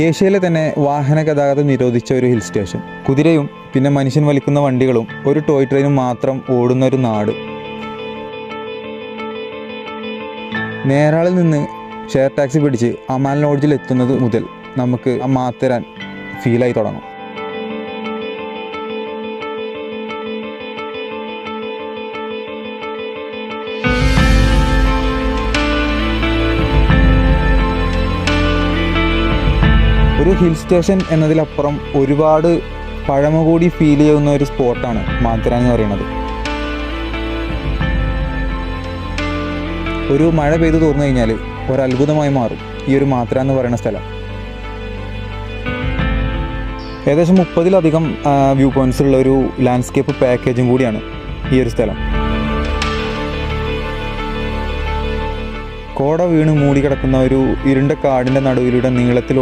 ഏഷ്യയിലെ തന്നെ വാഹന ഗതാഗതം നിരോധിച്ച ഒരു ഹിൽ സ്റ്റേഷൻ. കുതിരയും പിന്നെ മനുഷ്യൻ വലിക്കുന്ന വണ്ടികളും ഒരു ടോയ് ട്രെയിനും മാത്രം ഓടുന്ന ഒരു നാട്. നേരാളിൽ നിന്ന് ഷെയർ ടാക്സി പിടിച്ച് അമാൽ ലോഡ്ജിൽ എത്തുന്നത് മുതൽ നമുക്ക് മാത്തേരാൻ ഫീലായി തുടങ്ങും. ഒരു ഹിൽ സ്റ്റേഷൻ എന്നതിലപ്പുറം ഒരുപാട് പഴമ കൂടി ഫീൽ ചെയ്യുന്ന ഒരു സ്പോട്ടാണ് മാത്തേരാൻ എന്ന് പറയുന്നത്. ഒരു മഴ പെയ്തു തോർന്നു കഴിഞ്ഞാൽ ഒരത്ഭുതമായി മാറും ഈ ഒരു മാത്തേരാൻ എന്ന് പറയുന്ന സ്ഥലം. ഏകദേശം 30-ലധികം വ്യൂ പോയിൻറ്റ്സ് ഉള്ള ഒരു ലാൻഡ്സ്കേപ്പ് പാക്കേജും കൂടിയാണ് ഈ ഒരു സ്ഥലം. കോട വീണ് മൂടിക്കിടക്കുന്ന ഒരു ഇരുണ്ട കാടിൻ്റെ നടുവിലൂടെ നീളത്തിൽ